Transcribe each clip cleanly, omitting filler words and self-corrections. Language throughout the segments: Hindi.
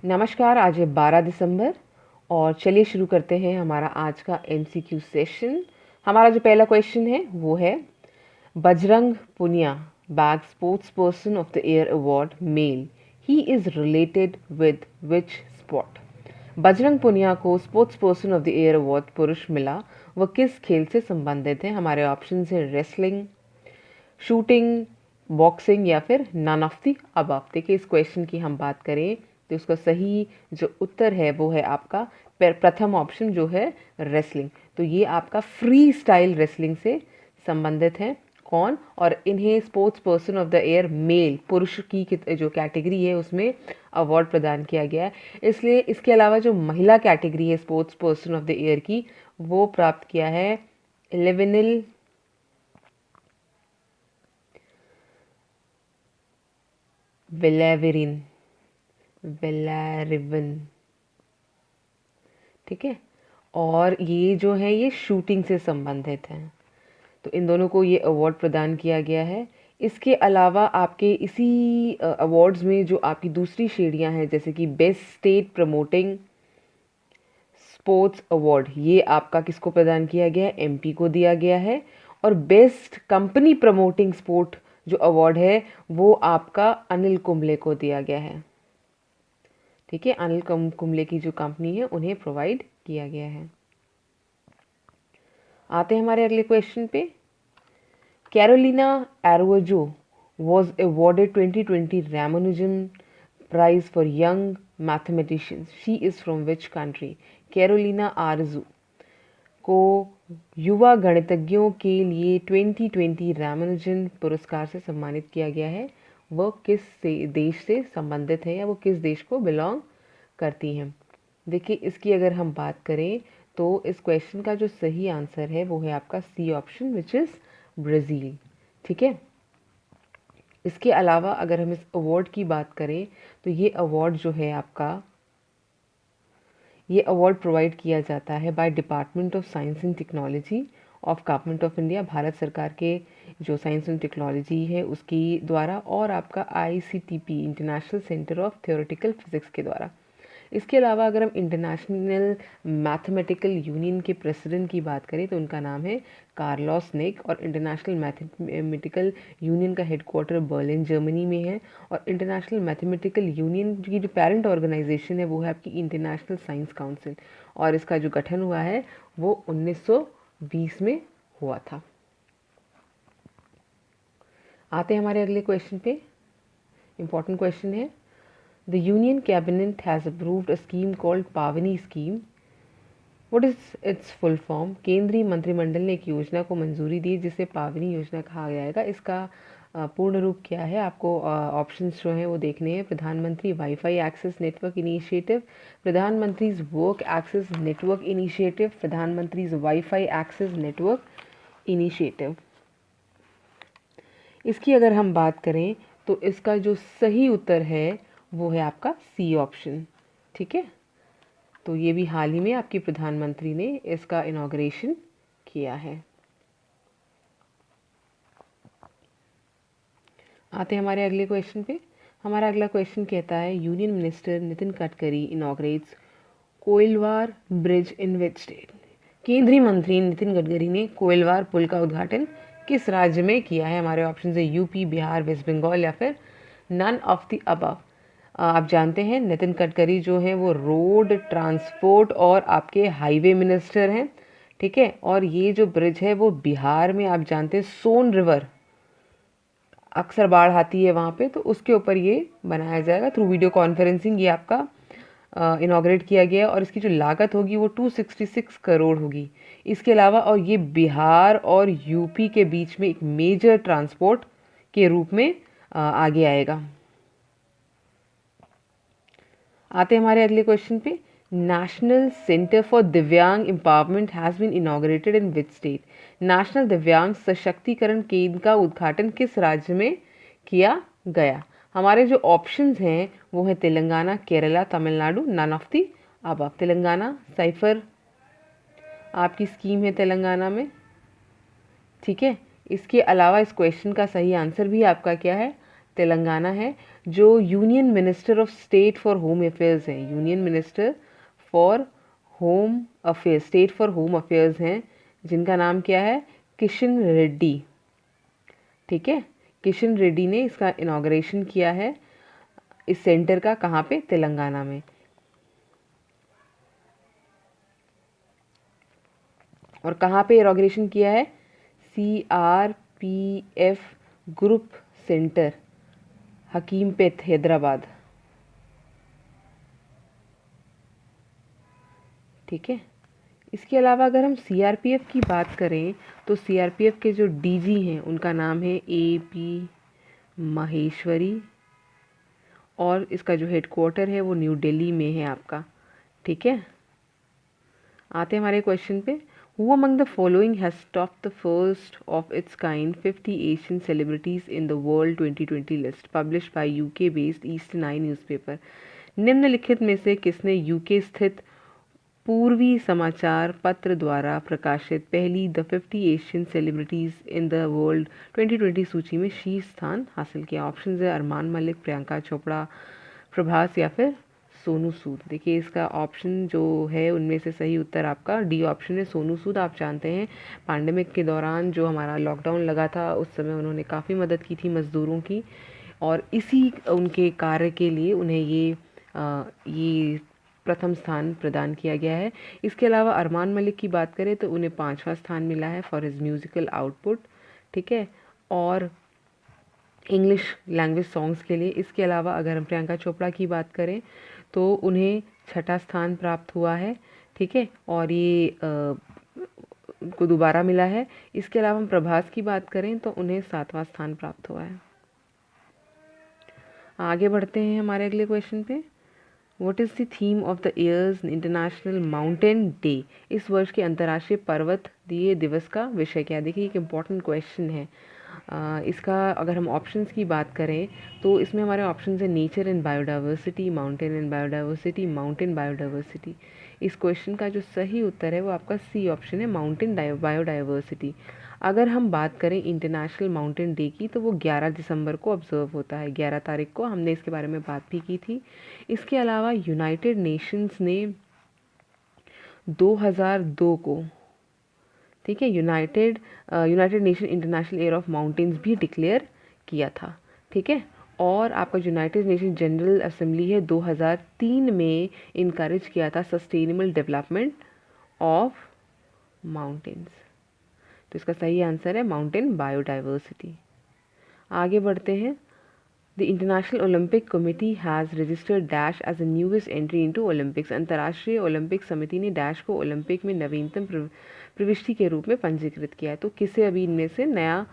नमस्कार, आज है 12 दिसंबर और चलिए शुरू करते हैं हमारा आज का एमसीक्यू सेशन। हमारा जो पहला क्वेश्चन है वो है Bajrang Punia bags sports person of the year award male, he is related with which sport. Bajrang Punia को sports person of the year award पुरुष मिला, वह किस खेल से संबंधित है। हमारे ऑप्शन है रेसलिंग, शूटिंग, बॉक्सिंग या फिर नन ऑफ द अबव। देखिए, इस क्वेश्चन की हम बात करें तो इसका सही जो उत्तर है वो है आपका प्रथम ऑप्शन जो है रेसलिंग। तो ये आपका फ्री स्टाइल रेसलिंग से संबंधित है। कौन? और इन्हें sports person of the year male, पुरुष की जो कैटेगरी है उसमें अवार्ड प्रदान किया गया है। इसलिए इसके अलावा जो महिला कैटेगरी है sports person of the year की, वो प्राप्त किया है लेविनिल वेलेरिवन। ठीक है, और ये जो है ये शूटिंग से संबंधित हैं, तो इन दोनों को ये अवार्ड प्रदान किया गया है। इसके अलावा आपके इसी अवार्ड्स में जो आपकी दूसरी श्रेणियां हैं, जैसे कि best state promoting sports award, ये आपका किसको प्रदान किया गया है? एमपी को दिया गया है। और बेस्ट कंपनी प्रमोटिंग स्पोर्ट जो अवार्ड है वो आपका अनिल कुंबले को दिया गया है। ठीक है, अनिल कुंबले की जो कंपनी है उन्हें प्रोवाइड किया गया है। आते हैं हमारे अगले क्वेश्चन पे। Carolina Arrojo was awarded 2020 Ramanujan Prize for Young Mathematicians. She is from which country? Carolina आरजू को युवा गणितज्ञों के लिए 2020 रामानुजन पुरस्कार से सम्मानित किया गया है। वह किस देश से संबंधित है या वो किस देश को बिलोंग करती हैं? देखिए, इसकी अगर हम बात करें तो इस क्वेश्चन का जो सही आंसर है वो है आपका C option, which is Brazil. ठीक है, इसके अलावा अगर हम इस अवार्ड की बात करें तो ये अवार्ड जो है आपका, ये अवार्ड प्रोवाइड किया जाता है by department of science and technology of government of India, Bharat सरकार के जो साइंस एंड टेक्नोलॉजी है उसकी द्वारा, और आपका ICTP international centre of theoretical physics के द्वारा। इसके अलावा अगर हम इंटरनेशनल मैथमेटिकल यूनियन के प्रेसिडेंट की बात करें तो उनका नाम है कार्लोस नेक, और इंटरनेशनल मैथमेटिकल यूनियन का हेडक्वार्टर बर्लिन जर्मनी में है। और इंटरनेशनल मैथमेटिकल यूनियन की जो पेरेंट ऑर्गेनाइजेशन है वो है आपकी इंटरनेशनल साइंस काउंसिल, और इसका जो गठन हुआ है वो 1920 में हुआ था। आते हैं हमारे अगले क्वेश्चन पे। इंपॉर्टेंट क्वेश्चन है, The Union Cabinet has approved a scheme called Pavani Scheme. What is its full form? केंद्रीय मंत्रिमंडल ने एक योजना को मंजूरी दी जिसे पावनी योजना कहा जाएगा। इसका पूर्ण रूप क्या है? आपको ऑप्शंस जो हैं वो देखने हैं। प्रधानमंत्री वाईफाई एक्सेस नेटवर्क इनिशिएटिव, प्रधानमंत्री वर्क एक्सेस नेटवर्क इनिशिएटिव, प्रधानमंत्री वाईफाई एक्सेस नेटवर्क इनिशिएटिव। इसकी अगर हम बात करें तो इसका जो सही उत्तर है वो है आपका सी ऑप्शन। ठीक है, तो ये भी हाल ही में आपके प्रधानमंत्री ने इसका इनॉग्रेशन किया है। आते हैं हमारे अगले क्वेश्चन पे। हमारा अगला क्वेश्चन कहता है, union minister Nitin Gadkari inaugurates Koilwar bridge in which state. केंद्रीय मंत्री नितिन गडकरी ने कोइलवार पुल का उद्घाटन किस राज्य में किया है? हमारे ऑप्शन है यूपी, बिहार, वेस्ट बंगाल या फिर नन ऑफ द अबव। आप जानते हैं नितिन गडकरी जो हैं वो रोड ट्रांसपोर्ट और आपके हाईवे मिनिस्टर हैं। ठीक है, और ये जो ब्रिज है वो बिहार में, आप जानते हैं सोन रिवर, अक्सर बाढ़ आती है वहाँ पे, तो उसके ऊपर ये बनाया जाएगा थ्रू वीडियो कॉन्फ्रेंसिंग। ये आपका इनॉग्रेट किया गया और इसकी जो लागत होगी वो 266 करोड़ होगी। इसके अलावा और ये बिहार और यूपी के बीच में एक मेजर ट्रांसपोर्ट के रूप में आगे आएगा। आते हैं हमारे अगले क्वेश्चन पे। National centre for Divyang empowerment has been inaugurated in which state. National दिव्यांग सशक्तिकरण केंद्र का उद्घाटन किस राज्य में किया गया? हमारे जो ऑप्शंस हैं वो है Telangana, Kerala, Tamil Nadu, none of the above. Telangana cipher आपकी स्कीम है तेलंगाना में। ठीक है, इसके अलावा इस क्वेश्चन का सही आंसर भी आपका क्या है? तेलंगाना है। जो union minister of state for home affairs हैं, union minister for home affairs, state for home affairs हैं, जिनका नाम क्या है? किशन रेड्डी। ठीक है, किशन रेड्डी ने इसका इनॉग्रेशन किया है, इस सेंटर का। कहाँ पे? तेलंगाना में। और कहाँ पे इनॉग्रेशन किया है? CRPF group centre, Hakimpet, Hyderabad. ठीक है, इसके अलावा अगर हम CRPF की बात करें तो CRPF के जो DG हैं उनका नाम है AP माहेश्वरी, और इसका जो हेडक्वार्टर है वो न्यू दिल्ली में है आपका। ठीक है, आते हैं हमारे क्वेश्चन पे। Who among the following has topped the first of its kind 50 Asian celebrities in the world 2020 list published by UK based Eastern Eye newspaper? निम्नलिखित में से किसने UK स्थित पूर्वी समाचार पत्र द्वारा प्रकाशित पहली the 50 Asian celebrities in the world 2020 सूची में शीर्ष स्थान हासिल किया? ऑप्शन है अरमान मलिक, प्रियंका चोपड़ा, प्रभास या फिर सोनू सूद। देखिए, इसका ऑप्शन जो है उनमें से सही उत्तर आपका डी ऑप्शन है, सोनू सूद। आप जानते हैं पैंडेमिक के दौरान जो हमारा लॉकडाउन लगा था उस समय उन्होंने काफ़ी मदद की थी मज़दूरों की, और इसी उनके कार्य के लिए उन्हें ये प्रथम स्थान प्रदान किया गया है। इसके अलावा अरमान मलिक की बात करें तो उन्हें 5वां स्थान मिला है फॉर हिज म्यूज़िकल आउटपुट। ठीक है, और इंग्लिश लैंग्वेज सॉन्ग्स के लिए। इसके अलावा अगर हम प्रियंका चोपड़ा की बात करें तो उन्हें 6ठा स्थान प्राप्त हुआ है। ठीक है, और ये को दोबारा मिला है। इसके अलावा हम प्रभास की बात करें तो उन्हें 7वां स्थान प्राप्त हुआ है। आगे बढ़ते हैं हमारे अगले क्वेश्चन पे। What is the theme of the year's International Mountain Day? इस वर्ष के अंतर्राष्ट्रीय पर्वतीय दिवस का विषय क्या है? देखिए, एक इम्पॉर्टेंट क्वेश्चन है। इसका अगर हम ऑप्शंस की बात करें तो इसमें हमारे ऑप्शंस है nature and biodiversity, mountain and biodiversity, mountain biodiversity. इस क्वेश्चन का जो सही उत्तर है वो आपका सी ऑप्शन है, माउंटेन बायोडाइवर्सिटी। अगर हम बात करें इंटरनेशनल माउंटेन डे की तो वो 11 दिसंबर को ऑब्जर्व होता है, 11 तारीख को। हमने इसके बारे में बात भी की थी। इसके अलावा यूनाइटेड नेशंस ने 2002 को, ठीक है, United nation international year of mountains भी डिक्लेयर किया था। ठीक है, और आपका यूनाइटेड नेशन जनरल असेंबली है 2003 में इनकरेज किया था सस्टेनेबल डेवलपमेंट ऑफ माउंटेन्स। तो इसका सही आंसर है माउंटेन बायोडाइवर्सिटी। आगे बढ़ते हैं। The international Olympic committee has registered dash as a newest entry into Olympics. अंतर्राष्ट्रीय ओलंपिक समिति ने डैश को ओलंपिक में नवीनतम प्रविष्टि के रूप में पंजीकृत किया है। तो किसे अभी इनमें से नया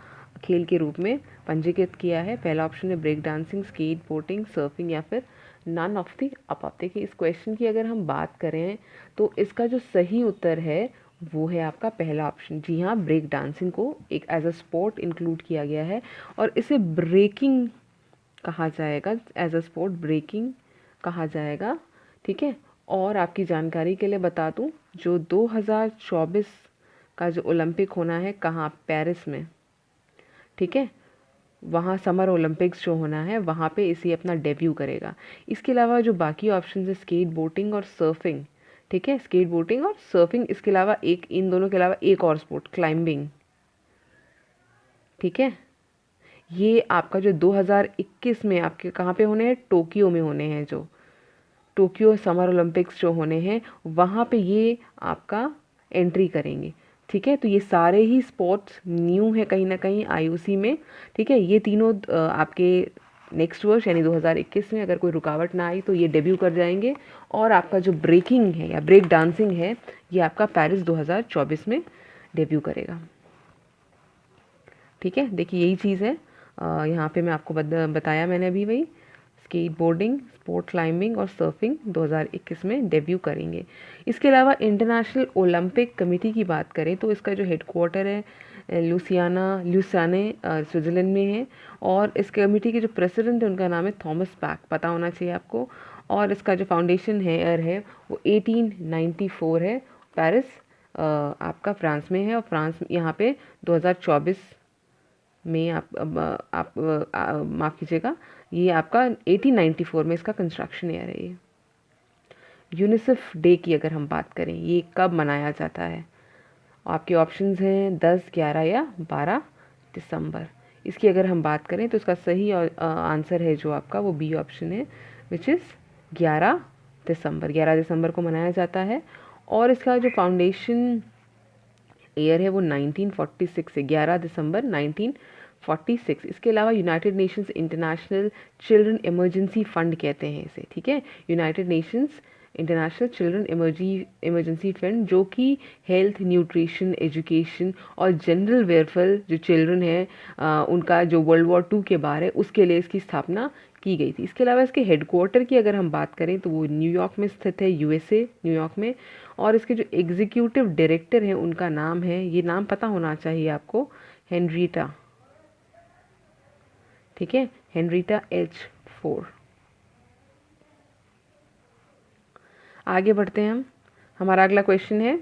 खेल के रूप में पंजीकृत किया है? पहला ऑप्शन है break dancing, skateboarding, surfing या फिर नन ऑफ द अबव। देखिए, इस क्वेश्चन की अगर हम बात करें तो इसका जो सही उत्तर है वो है आपका पहला ऑप्शन। जी हाँ, ब्रेक डांसिंग को एक एज अ स्पोर्ट इंक्लूड किया गया है और इसे ब्रेकिंग कहा जाएगा, एज अ स्पोर्ट ब्रेकिंग कहा जाएगा। ठीक है, और आपकी जानकारी के लिए बता दूं, जो 2024 का जो ओलंपिक होना है कहाँ? पेरिस में। ठीक है, वहाँ समर ओलंपिक्स जो होना है वहाँ पे इसे अपना डेब्यू करेगा। इसके अलावा जो बाकी ऑप्शन है स्केट बोटिंग और सर्फिंग। ठीक है, स्केट बोटिंग और सर्फिंग। इसके अलावा एक, इन दोनों के अलावा एक और स्पोर्ट क्लाइंबिंग। ठीक है, ये आपका जो 2021 में आपके कहाँ पे होने हैं? टोक्यो में होने हैं। जो टोक्यो समर ओलंपिक्स जो होने हैं वहाँ पे ये आपका एंट्री करेंगे। ठीक है, तो ये सारे ही स्पोर्ट्स न्यू है कहीं ना कहीं आईओसी में। ठीक है, ये तीनों आपके नेक्स्ट वर्ष यानी 2021 में अगर कोई रुकावट ना आई तो ये डेब्यू कर जाएंगे। और आपका जो ब्रेकिंग है या ब्रेक डांसिंग है ये आपका पेरिस 2024 में डेब्यू करेगा। ठीक है, देखिए यही चीज़ है। यहाँ पे मैं आपको बताया मैंने अभी वही, स्केट बोर्डिंग, स्पोर्ट क्लाइंबिंग और सर्फिंग 2021 में डेब्यू करेंगे। इसके अलावा इंटरनेशनल ओलंपिक कमेटी की बात करें तो इसका जो हेडक्वार्टर है ल्यूसाने स्विट्ज़रलैंड में है, और इस कमेटी के जो प्रेसिडेंट है उनका नाम है थॉमस पैक, पता होना चाहिए आपको। और इसका जो फाउंडेशन है वो 1894 है, पेरिस आपका फ्रांस में है, और फ्रांस यहाँ पे 2024 में आप माफ़ कीजिएगा, ये आपका 1894 में इसका कंस्ट्रक्शन ईयर है। ये यूनिसेफ डे की अगर हम बात करें, ये कब मनाया जाता है? आपके ऑप्शंस हैं 10, 11 या 12 दिसंबर। इसकी अगर हम बात करें तो इसका सही आंसर है जो आपका, वो बी ऑप्शन है, विच इज़ 11 दिसंबर। 11 दिसंबर को मनाया जाता है। और इसका जो फाउंडेशन ईयर है वो 1946 है, 11 दिसंबर 1946। इसके अलावा United Nations international children emergency fund कहते हैं इसे, ठीक है, United Nations international children emergency fund, जो कि हेल्थ, न्यूट्रिशन, एजुकेशन और जनरल वेलफेयर जो चिल्ड्रन है उनका जो वर्ल्ड वॉर 2 के बाद है उसके लिए इसकी स्थापना की गई थी। इसके अलावा इसके हेडक्वार्टर की अगर हम बात करें तो वो न्यूयॉर्क में स्थित है, यूएसए, न्यूयॉर्क में। और इसके जो एग्जीक्यूटिव डायरेक्टर हैं उनका नाम है, ये नाम पता होना चाहिए आपको, हेनरीटा, ठीक है, हेनरीटा एच 4। आगे बढ़ते हैं हम। हमारा अगला क्वेश्चन है,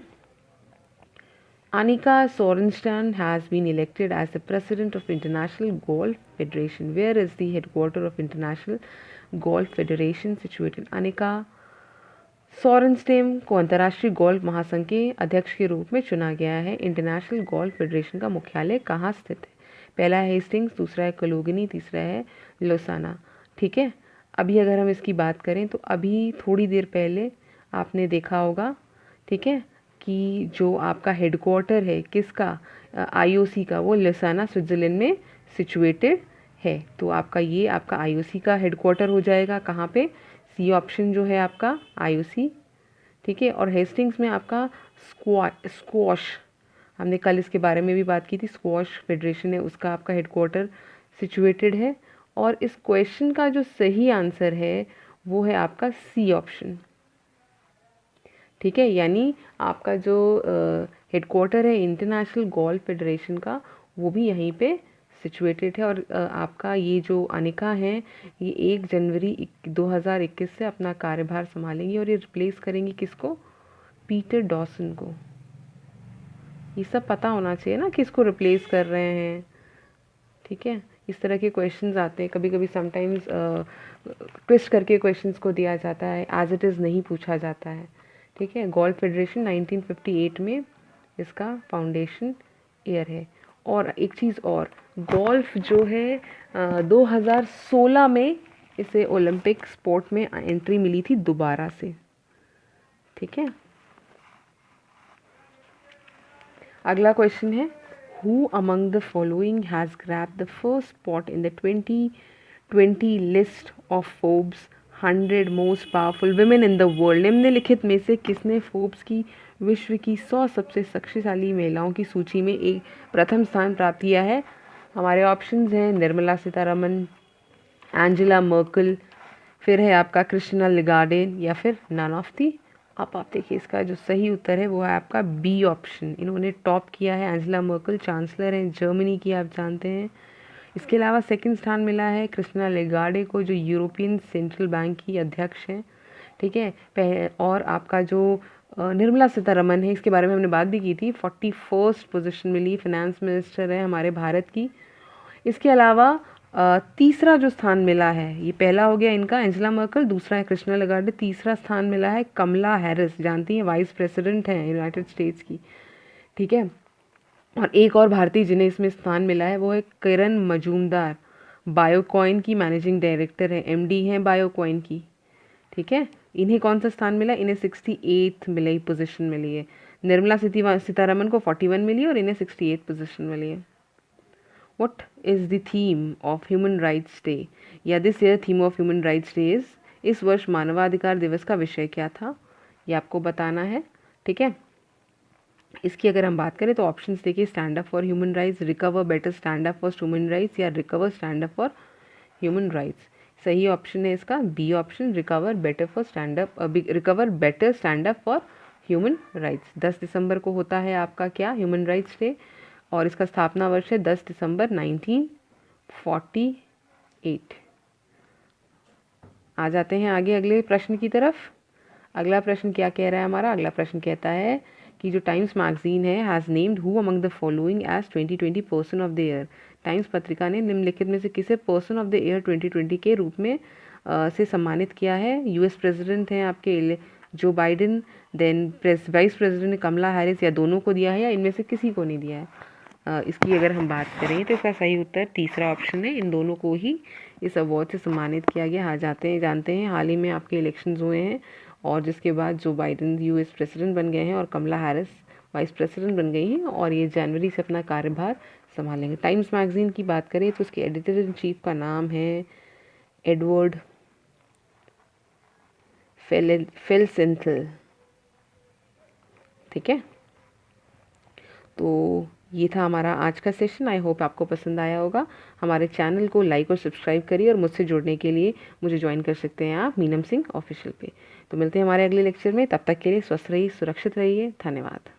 Annika Sorenstam has been elected as the president of International Golf Federation. Where is the headquarters of International Golf Federation situated? Annika सोरेनस्टेम को अंतर्राष्ट्रीय गोल्फ महासंघ के अध्यक्ष के रूप में चुना गया है। इंटरनेशनल गोल्फ फेडरेशन का मुख्यालय कहाँ स्थित है? पहला है हेस्टिंग्स, दूसरा है कलोगनी, तीसरा है लोसाना, ठीक है। अभी अगर हम इसकी बात करें तो अभी थोड़ी देर पहले आपने देखा होगा, ठीक है, कि जो आपका हेडक्वार्टर है किसका, आईओसी का, वो लोसाना स्विट्ज़रलैंड में सिचुएटेड है। तो आपका ये आपका आईओसी का हेडक्वार्टर हो जाएगा, कहाँ पे? सी ऑप्शन जो है आपका आईओसी, ठीक है। और हेस्टिंग्स में आपका स्क्वॉश, हमने कल इसके बारे में भी बात की थी, स्क्वॉश फेडरेशन है उसका आपका हेडक्वार्टर सिचुएटेड है। और इस क्वेश्चन का जो सही आंसर है वो है आपका सी ऑप्शन, ठीक है। यानी आपका जो हेडक्वार्टर है इंटरनेशनल गोल्फ फेडरेशन का वो भी यहीं पे सिचुएटेड है। और आपका ये जो अनिका है ये 1 जनवरी 2021 से अपना कार्यभार संभालेंगी और ये रिप्लेस करेंगी किसको? पीटर डॉसन को। ये सब पता होना चाहिए ना किसको रिप्लेस कर रहे हैं, ठीक है। इस तरह के क्वेश्चंस आते हैं कभी कभी, समटाइम्स ट्विस्ट करके क्वेश्चंस को दिया जाता है, एज इट इज़ नहीं पूछा जाता है, ठीक है। गोल्फ फेडरेशन 1958 में इसका फाउंडेशन ईयर है। और एक चीज़ और, गोल्फ जो है 2016 में इसे ओलंपिक स्पोर्ट में एंट्री मिली थी दोबारा से, ठीक है। अगला क्वेश्चन है, who among the following has grabbed the first spot in the 2020 list of Forbes 100 most powerful women in the world? निम्नलिखित में से किसने फोर्ब्स की विश्व की 100 सबसे शक्तिशाली महिलाओं की सूची में एक प्रथम स्थान प्राप्त किया है? हमारे ऑप्शंस हैं निर्मला सीतारमन, एंजेला मर्कल, फिर है आपका क्रिस्टिना लागार्डे, या फिर नन ऑफ दी। अब आप देखिए इसका जो सही उत्तर है वो है आपका बी ऑप्शन। इन्होंने टॉप किया है, एंजेला मर्कल चांसलर हैं जर्मनी की, आप जानते हैं। इसके अलावा सेकंड स्थान मिला है क्रिस्टिना लागार्डे को, जो यूरोपियन सेंट्रल बैंक की अध्यक्ष हैं, ठीक है। और आपका जो निर्मला सीतारमन है, इसके बारे में हमने बात भी की थी, 41st पोजीशन मिली, फाइनेंस मिनिस्टर है हमारे भारत की। इसके अलावा तीसरा जो स्थान मिला है, ये पहला हो गया इनका एंजेला मर्कल, दूसरा है क्रिस्टिना लागार्डे, तीसरा स्थान मिला है कमला हैरिस, जानती हैं वाइस प्रेसिडेंट हैं यूनाइटेड स्टेट्स की, ठीक है। और एक और भारतीय जिन्हें इसमें स्थान मिला है वो है किरण मजूमदार, बायोकॉइन की मैनेजिंग डायरेक्टर है, एमडी हैं बायोकॉइन की, ठीक है। इन्हें कौन सा स्थान मिला? इन्हें 68th मिली पोजीशन मिली है। निर्मला सीतारमन को 41 मिली और इन्हें 68th पोजीशन मिली है। What is the theme of Human Rights Day? या this year theme of human rights day is, इस वर्ष मानवाधिकार दिवस का विषय क्या था, ये आपको बताना है, ठीक है। इसकी अगर हम बात करें तो ऑप्शंस देखिए, stand up for human rights, recover better stand up for human rights, या recover stand up for human rights. सही ऑप्शन है इसका B option, recover better for stand up, recover better stand up for human rights. 10 दिसंबर को होता है आपका क्या, ह्यूमन राइट्स डे, और इसका स्थापना वर्ष है 10 दिसंबर 1948। आ जाते हैं आगे अगले प्रश्न की तरफ। अगला प्रश्न क्या कह रहा है हमारा? अगला प्रश्न कहता है कि जो टाइम्स मैगजीन है has named who among the following as 2020 person of the year. Times पत्रिका ने निम्नलिखित में से किसे पर्सन ऑफ द ईयर 2020 के रूप में से सम्मानित किया है। यूएस प्रेसिडेंट हैं आपके Joe Biden, then vice president Kamala Harris, या दोनों को दिया है या इनमें से किसी को नहीं दिया है। इसकी अगर हम बात करें तो इसका सही उत्तर तीसरा ऑप्शन है, इन दोनों को ही इस अवार्ड से सम्मानित किया गया। हाँ जानते हैं हाल ही में आपके इलेक्शंस हुए हैं और जिसके बाद जो बाइडेन यूएस प्रेसिडेंट बन गए हैं और कमला हैरिस वाइस प्रेसिडेंट बन गई हैं और ये जनवरी से अपना कार्यभार संभालेंगे। टाइम्स मैगजीन की बात करें तो उसके एडिटर इन चीफ का नाम है एडवर्ड फेल्सेंथल। ठीक है, तो ये था हमारा आज का सेशन। आई होप आपको पसंद आया होगा। हमारे चैनल को लाइक और सब्सक्राइब करिए और मुझसे जुड़ने के लिए मुझे ज्वाइन कर सकते हैं आप मीनम सिंह ऑफिशियल पे। तो मिलते हैं हमारे अगले लेक्चर में, तब तक के लिए स्वस्थ रहिए, सुरक्षित रहिए। धन्यवाद।